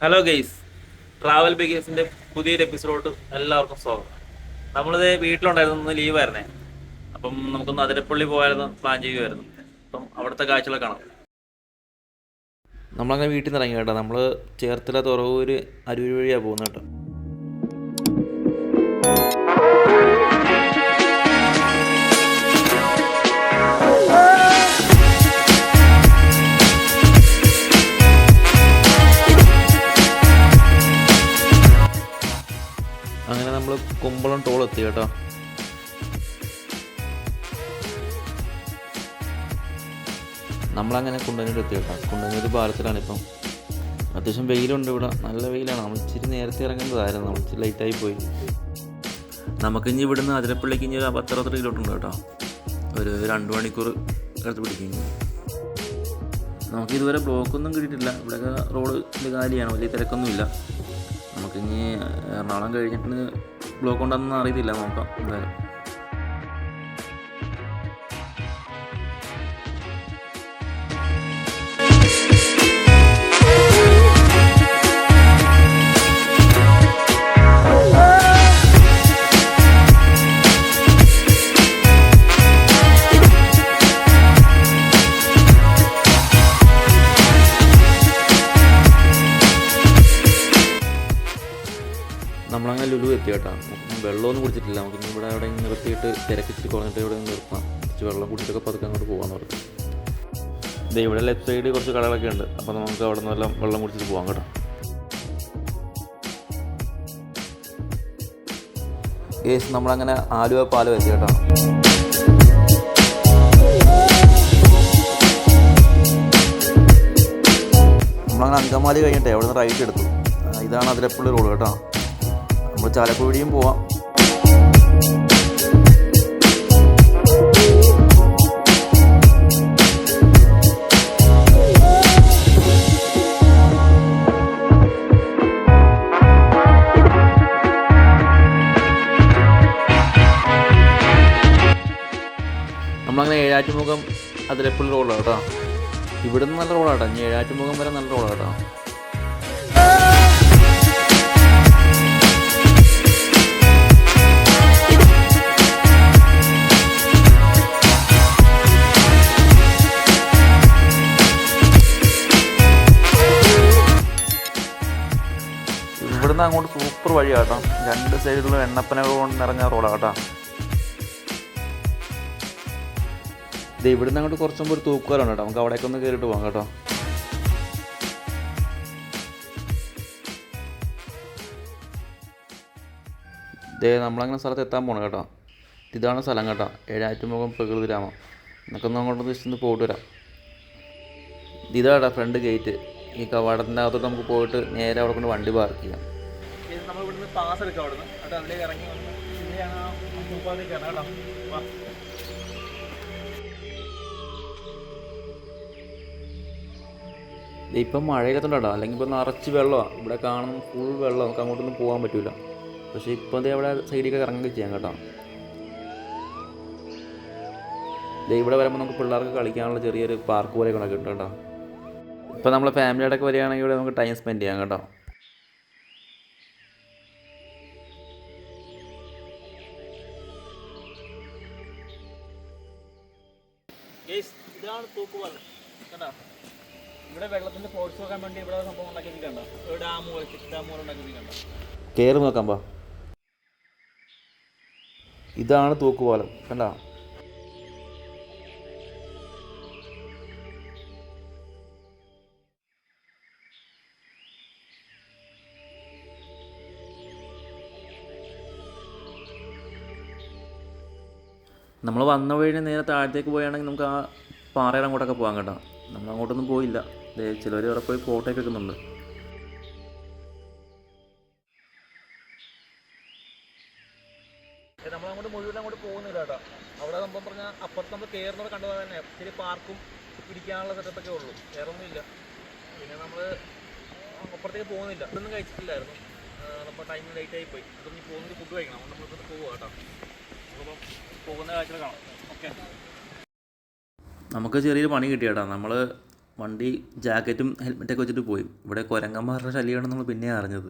Hello guys, travel ബിഗേഴ്സിന്റെ പുതിയൊരു episode എല്ലാവർക്കും സ്വാഗതം. നമ്മളിത് വീട്ടിലുണ്ടായിരുന്നു, ലീവായിരുന്നേ. അപ്പം നമുക്കൊന്ന് അതിരപ്പള്ളി പോയായിരുന്നു പ്ലാൻ ചെയ്യുമായിരുന്നു. അപ്പം അവിടുത്തെ കാഴ്ചകളൊക്കെ കാണാം. നമ്മളങ്ങനെ വീട്ടിൽ നിന്ന് ഇറങ്ങി കേട്ടോ. നമ്മൾ ചേർത്തല തുറവൂർ അരൂർ വഴിയാണ് പോകുന്നത് കേട്ടോ. അങ്ങനെ നമ്മൾ കുമ്പളം ടോൾ എത്തി കേട്ടോ. നമ്മളങ്ങനെ കുണ്ടന്നൂർ എത്തി കേട്ടോ. കുണ്ടന്നൂർ പാലത്തിലാണ് ഇപ്പം. അത്യാവശ്യം വെയിലുണ്ട് ഇവിടെ, നല്ല വെയിലാണ്. നമ്മൾ ഇച്ചിരി നേരത്തെ ഇറങ്ങേണ്ടതായിരുന്നു, നമ്മൾ ഇച്ചിരി ലൈറ്റായി പോയി. നമുക്കിഞ്ഞി ഇവിടുന്ന് അതിരപ്പള്ളിക്ക് ഇനി ഒരു 60 കിലോമീറ്റർ ഉണ്ട് കേട്ടോ. ഒരു 2 മണിക്കൂർ എടുത്ത് പിടിക്കും. നമുക്കിതുവരെ ബ്ലോക്കൊന്നും കിട്ടിയിട്ടില്ല. ഇവിടെയൊക്കെ റോഡ് കാലിയാണ്, വലിയ തിരക്കൊന്നുമില്ല. നമുക്കിനി എറണാകുളം കഴിഞ്ഞിട്ട് ബ്ലോക്ക് ഉണ്ടെന്നൊന്നും അറിയത്തില്ല, നോക്കാം എന്തായാലും. നമ്മളങ്ങനെ ലുലു എത്തി കേട്ടോ. വെള്ളമൊന്നും കുടിച്ചിട്ടില്ല. നമുക്കിനി ഇവിടെ അവിടെ നിർത്തിയിട്ട് തിരക്കിച്ചിട്ട് കുറഞ്ഞിട്ട് ഇവിടെ നിർത്താം. കുറച്ച് വെള്ളം കുടിച്ചിട്ടൊക്കെ പതുക്കെ അങ്ങോട്ട് പോകാമെന്ന് പറഞ്ഞു. ഇത് ഇവിടെ ലെഫ്റ്റ് സൈഡ് കുറച്ച് കടകളൊക്കെ ഉണ്ട്. അപ്പോൾ നമുക്ക് അവിടെ നിന്ന് എല്ലാം വെള്ളം കുടിച്ചിട്ട് പോകാം കേട്ടോ. ഗേസ്, നമ്മളങ്ങനെ ആലുവ പാലം എത്തി കേട്ടോ. നമ്മളങ്ങനെ അങ്കമാലി കഴിഞ്ഞിട്ടേ അവിടെ നിന്ന് റൈറ്റ് എടുത്തു. ഇതാണ് അതിരപ്പള്ളി റോഡ് കേട്ടോ. നമ്മൾ ചാലക്കുടിയും പോവാം. നമ്മളങ്ങനെ ഏഴാറ്റുമുഖം അതിരപ്പള്ളി റോഡാണ് കേട്ടോ. ഇവിടുന്ന് നല്ല റോഡാട്ടോ. ഇനി ഏഴാറ്റുമുഖം വരെ നല്ല റോഡാണ് കേട്ടോ. ഇവിടുന്ന് അങ്ങോട്ട് സൂപ്പർ വഴിയാട്ടോ. 2 സൈഡിലുള്ള എണ്ണപ്പനകൾ കൊണ്ട് നിറഞ്ഞ റോഡാണ് കേട്ടോ. ഇത് ഇവിടുന്ന് അങ്ങോട്ട് കുറച്ചും ഒരു തൂക്കുകാരുണ്ട് കേട്ടോ. നമുക്ക് അവിടേക്ക് ഒന്ന് കയറിയിട്ട് പോകാം കേട്ടോ. നമ്മളങ്ങനെ സ്ഥലത്ത് എത്താൻ പോകണം കേട്ടോ. ഇതാണ് സ്ഥലം കേട്ടോ, ഏഴാറ്റുമുഖം പ്രകൃതിരാമം. നമുക്കൊന്ന് അങ്ങോട്ട് ജസ്റ്റ് പോയിട്ട് വരാം. ഇതാട്ടോ ഫ്രണ്ട് ഗേറ്റ്. ഈ കവാടത്തിൻ്റെ അകത്തോട്ട് നമുക്ക് പോയിട്ട് നേരെ അവിടെ കൊണ്ട് വണ്ടി പാർക്ക് ചെയ്യാം. നമ്മൾ ഇവിടുന്ന് പാസ് എടുക്കാം. അവിടുന്ന് അത് അതിലേക്ക് ഇറങ്ങി വന്ന് പിന്നെയാണ് പൂപ്പാലേക്ക് കേട്ടോ. ഇപ്പം മഴയിലെത്തുണ്ടോ, അല്ലെങ്കിൽ ഇപ്പോൾ നിറച്ച് വെള്ളമാണ് ഇവിടെ കാണും. ഫുൾ വെള്ളം, നമുക്ക് അങ്ങോട്ടൊന്നും പോകാൻ പറ്റില്ല. പക്ഷേ ഇപ്പം അവിടെ സൈഡിലേക്ക് ഇറങ്ങുകയൊക്കെ ചെയ്യാം കേട്ടോ. ഇവിടെ വരുമ്പോൾ നമുക്ക് പിള്ളേർക്ക് കളിക്കാനുള്ള ചെറിയൊരു പാർക്ക് പോലെയൊക്കെ കിട്ടും കേട്ടോ. ഇപ്പം നമ്മൾ ഫാമിലിയോടൊക്കെ വരികയാണെങ്കിൽ ഇവിടെ നമുക്ക് ടൈം സ്പെൻഡ് ചെയ്യാം കേട്ടോ. ഇതാണ് തൂക്കുപാലം കേട്ടോ. ഇവിടെ വെള്ളത്തിന്റെ ഫോഴ്സ് നോക്കാൻ വേണ്ടി ഇവിടെ സംഭവം ഉണ്ടാക്കിയിട്ടുണ്ടോ. ഡാം പോലെ ഉണ്ടാക്കിയിട്ടുണ്ടോ. കയറി നോക്കാം പാ. ഇതാണ് തൂക്കുപാലം കണ്ടോ. നമ്മൾ വന്ന വഴി നേരെ താഴത്തേക്ക് പോവുകയാണെങ്കിൽ നമുക്ക് ആ പാറയുടെ അങ്ങോട്ടൊക്കെ പോകാം കേട്ടോ. നമ്മൾ അങ്ങോട്ടൊന്നും പോയില്ല. ചിലവർ അവിടെ പോയി ഫോട്ടോ ഒക്കെ വെക്കുന്നുണ്ട്. നമ്മളങ്ങോട്ട് മുഴുവൻ അങ്ങോട്ട് പോകുന്നില്ല കേട്ടോ. അവിടെ സംഭവം പറഞ്ഞാൽ അപ്പുറത്ത് നമ്മൾ കയറുന്നത് കണ്ടത് തന്നെ ഇത്തിരി പാർക്കും ഇരിക്കാനുള്ള സെറ്റപ്പൊക്കെ ഉള്ളൂ, വേറെ ഒന്നുമില്ല. പിന്നെ നമ്മൾ അപ്പുറത്തേക്ക് പോകുന്നില്ല. ഇതൊന്നും കഴിച്ചിട്ടില്ലായിരുന്നു. അപ്പോൾ ടൈം ലേറ്റ് ആയി പോയി. അപ്പം ഇനി പോകുന്നത് ഫുഡ് കഴിക്കണം. അതുകൊണ്ട് നമ്മളിപ്പോൾ പോവുക കേട്ടോ. അപ്പം പോകുന്ന കാഴ്ചകൾ കാണാം. ഓക്കെ. നമുക്ക് ചെറിയൊരു പണി കിട്ടി കേട്ടോ. നമ്മൾ വണ്ടി ജാക്കറ്റും ഹെൽമെറ്റൊക്കെ വെച്ചിട്ട് പോയി. ഇവിടെ കുരങ്ങന്മാരുടെ ശല്യമാണെന്ന് നമ്മൾ പിന്നെ അറിഞ്ഞത്.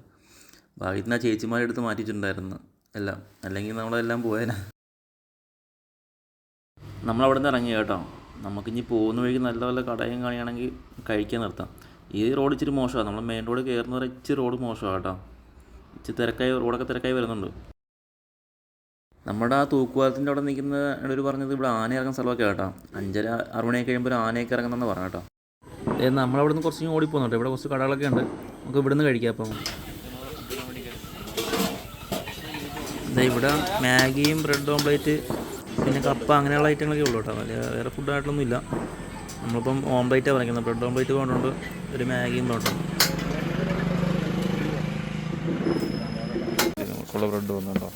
ഭാഗ്യത്തിന് ആ ചേച്ചിമാരെടുത്ത് മാറ്റിയിട്ടുണ്ടായിരുന്നു എല്ലാം, അല്ലെങ്കിൽ നമ്മളെല്ലാം പോയേനെ. നമ്മളവിടെ നിന്ന് ഇറങ്ങി കേട്ടോ. നമുക്കിനി പോകുന്ന വഴിക്ക് നല്ല നല്ല കടയും കാണിയാണെങ്കിൽ കഴിക്കാൻ നിർത്താം. ഈ റോഡ് ഇച്ചിരി മോശമാണ്. നമ്മൾ മെയിൻ റോഡ് കയറുന്നവരെ ഇച്ചിരി റോഡ് മോശമാണ് കേട്ടോ. ഇച്ചിരി തിരക്കായി, റോഡൊക്കെ തിരക്കായി വരുന്നുണ്ട്. നമ്മുടെ ആ തൂക്കുപാലത്തിൻ്റെ അവിടെ നിൽക്കുന്ന ഇടവർ പറഞ്ഞത് ഇവിടെ ആന ഇറങ്ങുന്ന സ്ഥലമൊക്കെ കേട്ടോ. 5:30-6 മണിയൊക്കെ കഴിയുമ്പോൾ ഒരു ആനയൊക്കെ ഇറങ്ങുന്നെന്ന് പറഞ്ഞു കേട്ടോ. നമ്മളവിടെ നിന്ന് കുറച്ച് ഓടിപ്പോകുന്നുണ്ട്. ഇവിടെ കുറച്ച് കടകളൊക്കെ ഉണ്ട്, നമുക്ക് ഇവിടെ നിന്ന് കഴിക്കാം. അപ്പം ഇവിടെ മാഗിയും ബ്രെഡ് ഓംപ്ലേറ്റ് പിന്നെ കപ്പ അങ്ങനെയുള്ള ഐറ്റങ്ങളൊക്കെ ഉള്ളൂ കേട്ടോ. വേറെ ഫുഡായിട്ടൊന്നും ഇല്ല. നമ്മളിപ്പം ഓംപ്ലേറ്റാണ് പറയുന്നത്. ബ്രെഡ് ഓംപ്ലേറ്റ് കൊണ്ടുണ്ട്, ഒരു മാഗിയും കൊണ്ടുണ്ട്. നമുക്കുള്ള ബ്രെഡ് വന്നുണ്ടോ?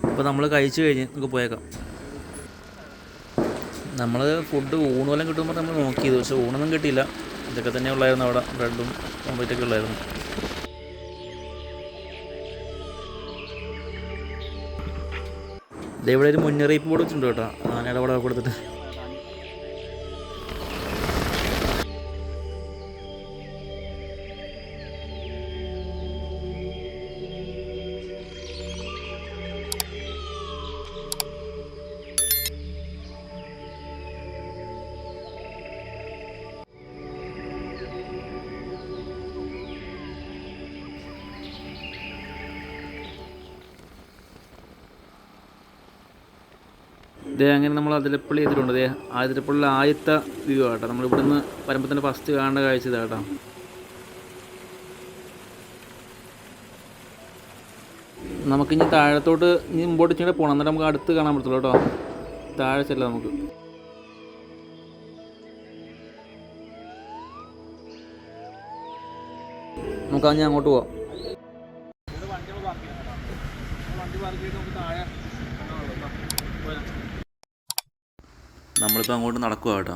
അപ്പോൾ നമ്മൾ കഴിച്ച് കഴിഞ്ഞ് നമുക്ക് പോയേക്കാം. നമ്മൾ ഫുഡ് ഊണെല്ലാം കിട്ടുമ്പോൾ നമ്മൾ നോക്കിയത്, പക്ഷേ ഊണൊന്നും കിട്ടിയില്ല. ഇതൊക്കെ തന്നെ ഉള്ളായിരുന്നു അവിടെ, ബ്രെഡും ഓംപ്ലേറ്റൊക്കെ ഉള്ളായിരുന്നു. ഇവിടെ ഒരു മുന്നറിയിപ്പ് ബോർഡ് വെച്ചിട്ടുണ്ട് കേട്ടോ, ആനയുടെ അവിടെ കൊടുത്തിട്ട്. അങ്ങനെ നമ്മൾ അതിരപ്പള്ളി എത്തിയിട്ടുണ്ട്. അതിരപ്പള്ളി ആദ്യത്തെ വ്യൂ ആട്ടോ. നമ്മളിവിടുന്ന് വരുമ്പോൾ തന്നെ ഫസ്റ്റ് കാണേണ്ട കാഴ്ച ഇതാട്ടോ. നമുക്കിനി താഴത്തോട്ട് ഇനി മുമ്പോട്ട് ഇച്ചിരി പോകണം, എന്നിട്ട് നമുക്ക് അടുത്ത് കാണാൻ പറ്റുള്ളൂ കേട്ടോ. താഴെ ചെല്ലാം നമുക്ക്. നമുക്കഞ്ഞ് അങ്ങോട്ട് പോവാം. നമ്മളിപ്പോൾ അങ്ങോട്ട് നടക്കുക കേട്ടോ.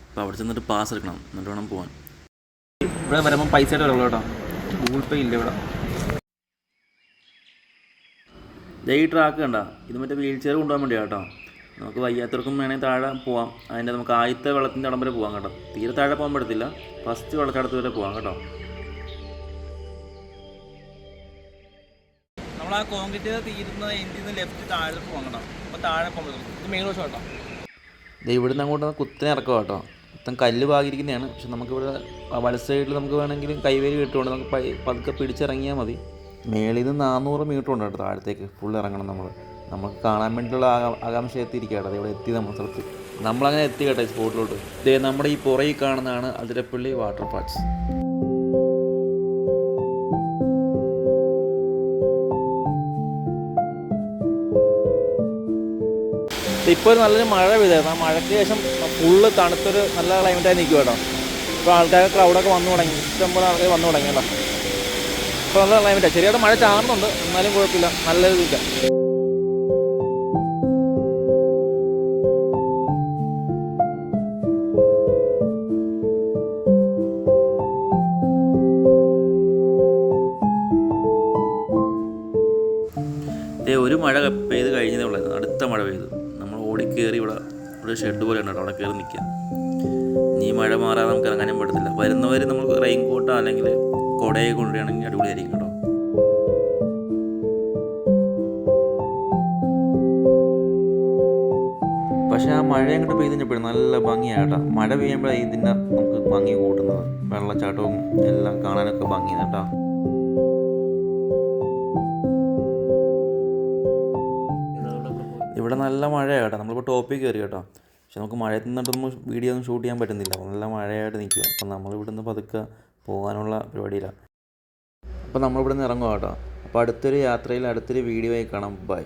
അപ്പോൾ അവിടെ ചെന്നിട്ട് പാസ് എടുക്കണം, എന്നിട്ട് വേണം പോകാൻ. ഇവിടെ വരുമ്പോൾ പൈസയുടെ വരുള്ളൂ കേട്ടോ, ഗൂഗിൾ പേ ഇല്ല ഇവിടെ. ഈ ട്രാക്ക് കണ്ട, ഇത് മറ്റേ വീൽ ചെയർ കൊണ്ടുപോകാൻ വേണ്ടിയാണ് കേട്ടോ. നമുക്ക് വയ്യാത്തവർക്കും വേണമെങ്കിൽ താഴെ പോവാം. അതിൻ്റെ നമുക്ക് ആദ്യത്തെ വെള്ളത്തിൻ്റെ അടം വരെ പോകാം കേട്ടോ. തീരെ താഴെ പോകാൻ പറ്റത്തില്ല, ഫസ്റ്റ് വെള്ളച്ചാട്ടത്ത് വരെ പോകാം കേട്ടോ. നമ്മൾ ആ കോൺക്രീറ്റ് തീരുന്ന എൻഡിൽ നിന്ന് ലെഫ്റ്റ് താഴെ പോകാം കേട്ടോ. അപ്പോൾ താഴെ പോകാൻ പറ്റും. ഇത് മെയിൻ വശം കേട്ടോ. ഇവിടുന്ന് അങ്ങോട്ട് കുത്തിനെ ഇറക്കുക കേട്ടോ. മൊത്തം കല്ല് പാകിയിരിക്കുന്നതാണ്. പക്ഷെ നമുക്കിവിടെ വല സൈഡിൽ നമുക്ക് വേണമെങ്കിൽ കൈവേലി കിട്ടുകൊണ്ട് നമുക്ക് പതുക്കെ പിടിച്ചിറങ്ങിയാൽ മതി. മേളിൽ നിന്ന് 400 മീറ്റർ ഉണ്ട് കേട്ടോ താഴത്തേക്ക് ഫുൾ ഇറങ്ങണം. നമുക്ക് കാണാൻ വേണ്ടിയിട്ടുള്ള ആകാംക്ഷ എത്തിയിരിക്കുക കേട്ടോ. ഇവിടെ എത്തി നമ്മൾ സ്ഥലത്ത്. നമ്മളങ്ങനെ എത്തി കേട്ടോ ഈ സ്പോട്ടിലോട്ട്. നമ്മുടെ ഈ പുറകിൽ കാണുന്നതാണ് അതിരപ്പള്ളി വാട്ടർഫാൾസ്. ഇപ്പോൾ ഒരു നല്ലൊരു മഴ പെയ്തായിരുന്നു. ആ മഴയ്ക്ക് ശേഷം ഫുള്ള് തണുത്തൊരു നല്ല ക്ലൈമറ്റായി നിൽക്കും കേട്ടോ. ഇപ്പോൾ ആൾക്കാർ ക്രൗഡൊക്കെ വന്നു തുടങ്ങി, ഇഷ്ടംപോലെ ആൾക്കാർ വന്നു തുടങ്ങി കേട്ടോ. ഇപ്പോൾ നല്ല ക്ലൈമറ്റാണ്. ചെറിയായിട്ട് മഴ ചാറുന്നുണ്ട്, എന്നാലും കുഴപ്പമില്ല, നല്ലൊരു ഇതില്ല. ഒരു മഴ പെയ്ത് കഴിഞ്ഞതേ ഉള്ളായിരുന്നു, അടുത്ത മഴ പെയ്തു. നമ്മൾ ഓടിക്കയറി ഇവിടെ ഒരു ഷെഡ് പോലെ ഉണ്ട് കേട്ടോ, അവിടെ കയറി നിൽക്കുക. ഈ മഴ മാറാതെ നമുക്ക് ഇറങ്ങാനും പറ്റത്തില്ല. വരുന്നവർ നമുക്ക് റെയിൻ കോട്ടോ അല്ലെങ്കിൽ കുടയെ കൊണ്ടുവരികയാണെങ്കിൽ അടിപൊളിയായിരിക്കും കേട്ടോ. പക്ഷേ ആ മഴ അങ്ങോട്ട് പെയ്ത് കഴിഞ്ഞപ്പോഴും നല്ല ഭംഗിയാണ് കേട്ടോ. മഴ പെയ്യുമ്പോഴാണ് ഇതിൻ്റെ നമുക്ക് ഭംഗി കൂട്ടുന്നത്. വെള്ളച്ചാട്ടവും എല്ലാം കാണാനൊക്കെ ഭംഗിയാണ് കേട്ടോ. ഇവിടെ നല്ല മഴയാണ് കേട്ടോ. നമ്മളിപ്പോൾ ടോപ്പിൽ കയറി കേട്ടോ. പക്ഷെ നമുക്ക് മഴയത്ത് നിന്നിട്ടൊന്നും വീഡിയോ ഒന്നും ഷൂട്ട് ചെയ്യാൻ പറ്റുന്നില്ല, നല്ല മഴയായിട്ട് നിൽക്കുക. അപ്പം നമ്മളിവിടെ നിന്ന് പതുക്കെ പോകാനുള്ള പരിപാടിയിലാണ്. അപ്പോൾ നമ്മളിവിടെ നിന്ന് ഇറങ്ങുക കേട്ടോ. അപ്പോൾ അടുത്തൊരു യാത്രയിൽ അടുത്തൊരു വീഡിയോ ആയി കാണാം. ബൈ.